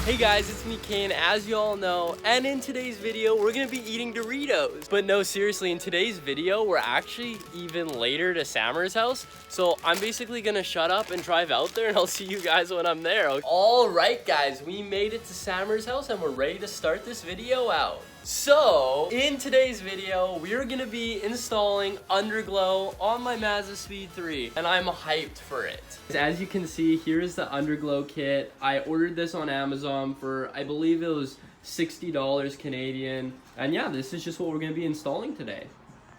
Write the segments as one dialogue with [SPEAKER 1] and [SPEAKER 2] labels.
[SPEAKER 1] Hey guys, it's me Kane, as you all know, and in today's video we're gonna be eating Doritos. But no, seriously, in today's video we're actually even later to Sammer's house, so I'm basically gonna shut up and drive out there, and I'll see you guys when I'm there. All right guys, we made it to Sammer's house and we're ready to start this video out. So, in today's video, we're gonna be installing Underglow on my MazdaSpeed 3, and I'm hyped for it. As you can see, here's the Underglow kit. I ordered this on Amazon for, I believe it was $60 Canadian, and yeah, this is just what we're gonna be installing today.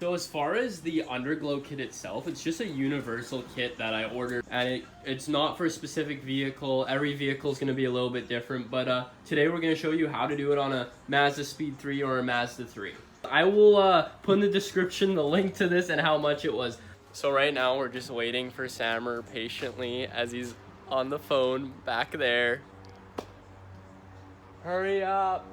[SPEAKER 1] So as far as the Underglow kit itself, it's just a universal kit that I ordered, and it's not for a specific vehicle. Every vehicle is going to be a little bit different, but today we're going to show you how to do it on a MazdaSpeed 3 or a Mazda 3. I will put in the description the link to this and how much it was. So right now we're just waiting for Sammer patiently as he's on the phone back there. Hurry up!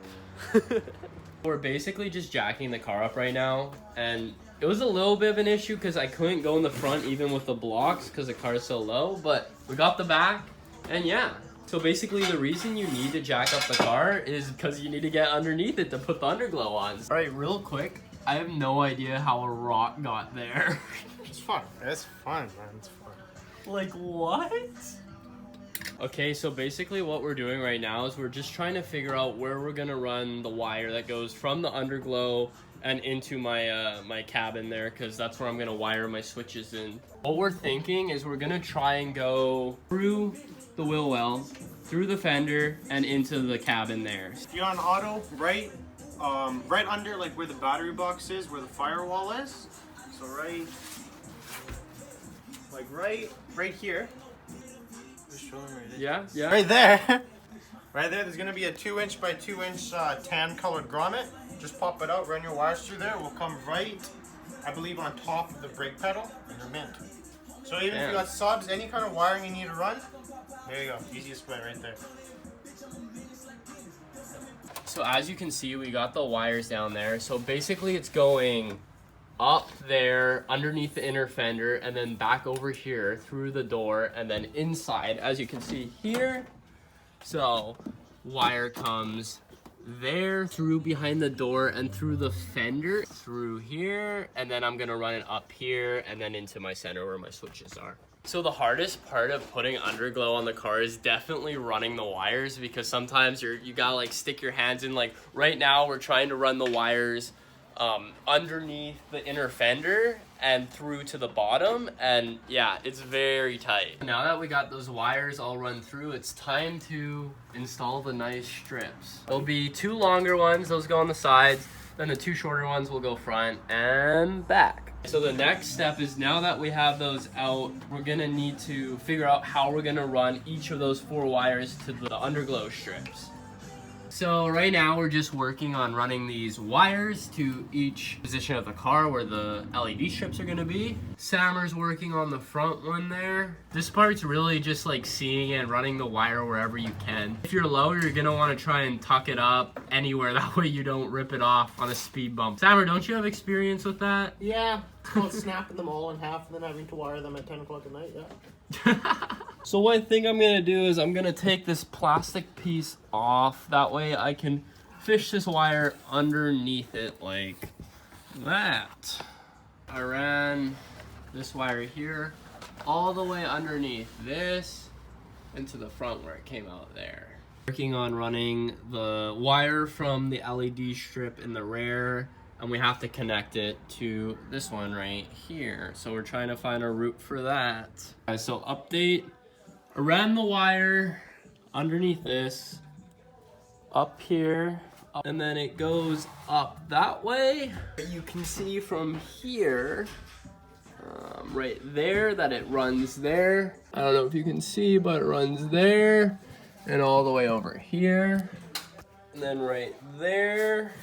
[SPEAKER 1] We're basically just jacking the car up right now, and it was a little bit of an issue because I couldn't go in the front even with the blocks because the car is so low, but we got the back, and yeah. So basically the reason you need to jack up the car is because you need to get underneath it to put the Underglow on. All right, real quick, I have no idea how a rock got there.
[SPEAKER 2] It's fun. It's fun, man. It's fun.
[SPEAKER 1] Like, what? Okay, so basically what we're doing right now is we're just trying to figure out where we're gonna run the wire that goes from the Underglow and into my my cabin there, because that's where I'm gonna wire my switches in. What we're thinking is we're gonna try and go through the wheel well, through the fender, and into the cabin there.
[SPEAKER 2] You're on auto, right under like where the battery box is, where the firewall is. So right here.
[SPEAKER 1] Yeah.
[SPEAKER 2] Right there. Right there, there's gonna be a 2" by 2" tan colored grommet. Just pop it out, run your wires through there. We'll come right, I believe, on top of the brake pedal, and you're mint. So even if you got subs, any kind of wiring you need to run, there you go. Easiest way right there.
[SPEAKER 1] So as you can see, we got the wires down there. So basically it's going up there underneath the inner fender and then back over here through the door and then inside, as you can see here. So wire comes there through behind the door and through the fender through here, and then I'm gonna run it up here and then into my center where my switches are. So the hardest part of putting Underglow on the car is definitely running the wires, because sometimes you gotta like stick your hands in. Like right now we're trying to run the wires underneath the inner fender and through to the bottom, and yeah, it's very tight. Now that we got those wires all run through, it's time to install the nice strips. There'll be 2 longer ones, those go on the sides, then the 2 shorter ones will go front and back. So the next step is, now that we have those out, we're gonna need to figure out how we're gonna run each of those 4 wires to the Underglow strips. So right now we're just working on running these wires to each position of the car where the LED strips are gonna be. Sammer's working on the front one there. This part's really just like seeing and running the wire wherever you can. If you're lower, you're gonna wanna try and tuck it up anywhere, that way you don't rip it off on a speed bump. Sammer, don't you have experience with that?
[SPEAKER 3] Yeah, well, snapping them all in half and then having to wire them at 10 o'clock at night, yeah.
[SPEAKER 1] So what I think I'm gonna do is I'm gonna take this plastic piece off. That way I can fish this wire underneath it like that. I ran this wire here all the way underneath this into the front where it came out there. Working on running the wire from the LED strip in the rear, and we have to connect it to this one right here. So we're trying to find a route for that. So update, I ran the wire underneath this, up here, and then it goes up that way. You can see from here, right there, that it runs there. I don't know if you can see, but it runs there, and all the way over here. And then right there,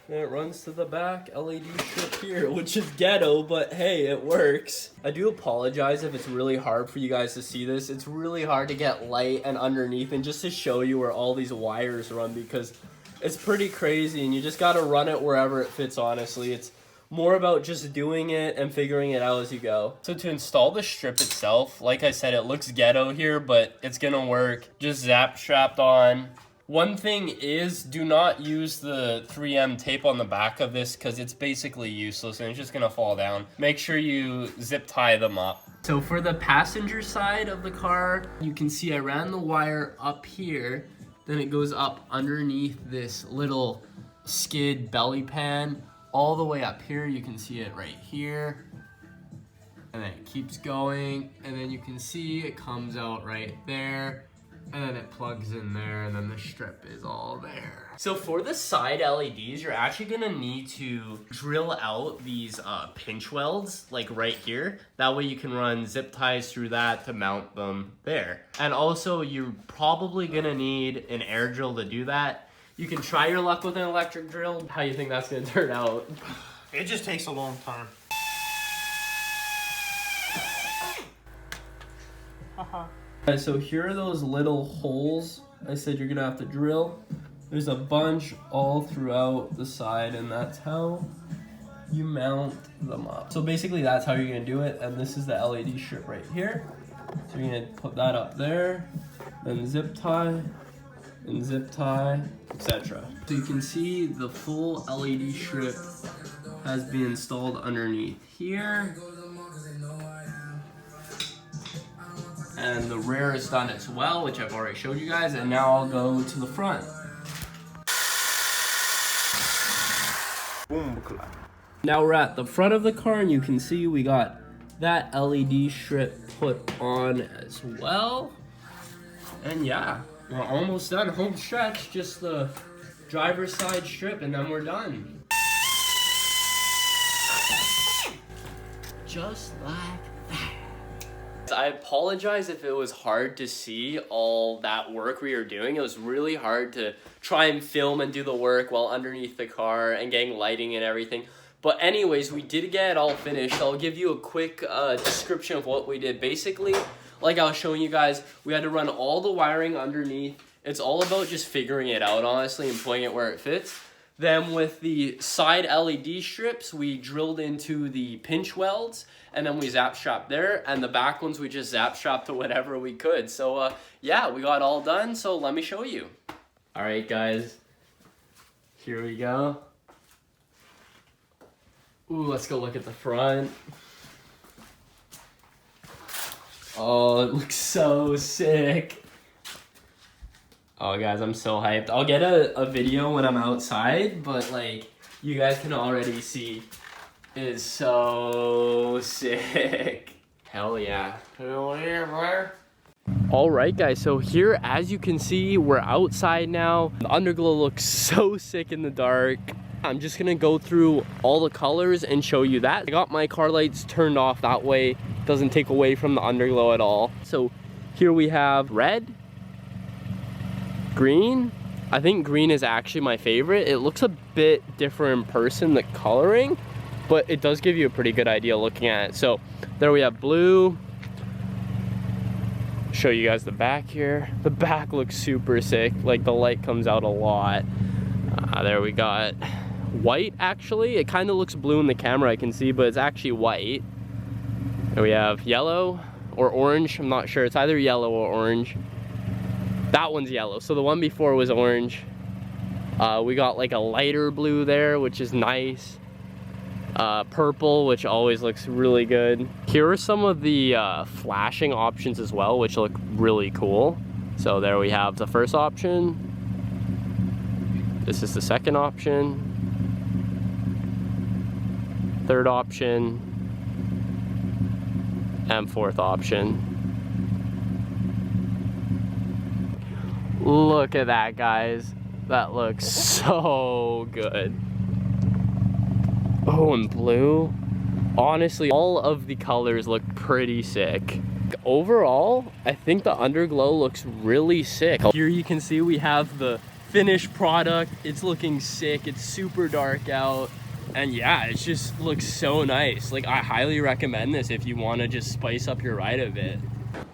[SPEAKER 1] and it runs to the back LED strip here, which is ghetto, but hey, it works. I do apologize if it's really hard for you guys to see this. It's really hard to get light and underneath and just to show you where all these wires run, because it's pretty crazy and you just gotta run it wherever it fits, honestly. It's more about just doing it and figuring it out as you go. So to install the strip itself, like I said, it looks ghetto here, but it's gonna work. Just zap strapped on. One thing is, do not use the 3M tape on the back of this because it's basically useless and it's just gonna fall down. Make sure you zip tie them up. So for the passenger side of the car, you can see I ran the wire up here, then it goes up underneath this little skid belly pan, all the way up here. You can see it right here. And then it keeps going, and then you can see it comes out right there. And then it plugs in there, and then the strip is all there. So for the side LEDs, you're actually gonna need to drill out these pinch welds, like right here. That way you can run zip ties through that to mount them there. And also, you're probably gonna need an air drill to do that. You can try your luck with an electric drill. How do you think that's gonna turn out?
[SPEAKER 2] It just takes a long time.
[SPEAKER 1] So here are those little holes I said you're gonna have to drill. There's a bunch all throughout the side, and that's how you mount them up. So basically that's how you're gonna do it, and this is the LED strip right here. So you're gonna put that up there, then zip tie, and zip tie, etc. So you can see the full LED strip has been installed underneath here. And the rear is done as well, which I've already showed you guys, and now I'll go to the front.
[SPEAKER 2] Boom.
[SPEAKER 1] Now we're at the front of the car, and you can see we got that LED strip put on as well. And yeah, we're almost done. Home stretch, just the driver's side strip, and then we're done. Just like that. I apologize if it was hard to see all that work we were doing. It was really hard to try and film and do the work while underneath the car and getting lighting and everything. But anyways, we did get it all finished. I'll give you a quick description of what we did. Basically, like I was showing you guys, we had to run all the wiring underneath. It's all about just figuring it out, honestly, and putting it where it fits. Then with the side LED strips, we drilled into the pinch welds, and then we zap strapped there, and the back ones we just zap strapped to whatever we could. So yeah, we got all done, so let me show you. All right, guys, here we go. Ooh, let's go look at the front. Oh, it looks so sick. Oh, guys, I'm so hyped. I'll get a video when I'm outside, but, like, you guys can already see it's so sick. Hell yeah.
[SPEAKER 3] Hell yeah, bro.
[SPEAKER 1] All right, guys, so here, as you can see, we're outside now. The underglow looks so sick in the dark. I'm just gonna go through all the colors and show you that. I got my car lights turned off, that way it doesn't take away from the underglow at all. So here we have red, green. I think green is actually my favorite. It looks a bit different in person, the coloring, but it does give you a pretty good idea looking at it. So there we have blue. Show you guys the back here. The back looks super sick. Like, the light comes out a lot. There we got white, actually. It kind of looks blue in the camera, I can see, but it's actually white. There we have yellow or orange. I'm not sure. It's either yellow or orange. That one's yellow, so the one before was orange. We got like a lighter blue there, which is nice. Purple, which always looks really good. Here are some of the flashing options as well, which look really cool. So there we have the first option. This is the second option. Third option. And fourth option. Look at that, guys. That looks so good. Oh, and blue. Honestly, all of the colors look pretty sick. Overall, I think the underglow looks really sick. Here you can see we have the finished product. It's looking sick. It's super dark out. And yeah, it just looks so nice. Like, I highly recommend this if you want to just spice up your ride a bit.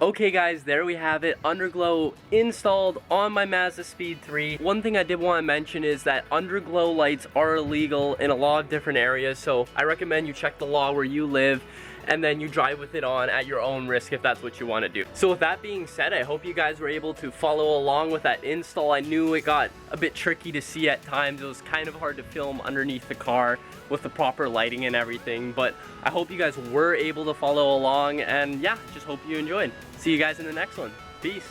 [SPEAKER 1] Okay guys, there we have it, Underglow installed on my MazdaSpeed 3. One thing I did want to mention is that underglow lights are illegal in a lot of different areas, so I recommend you check the law where you live and then you drive with it on at your own risk if that's what you want to do. So with that being said, I hope you guys were able to follow along with that install. I knew it got a bit tricky to see at times. It was kind of hard to film underneath the car with the proper lighting and everything, but I hope you guys were able to follow along, and yeah, just hope you enjoyed. See you guys in the next one. Peace.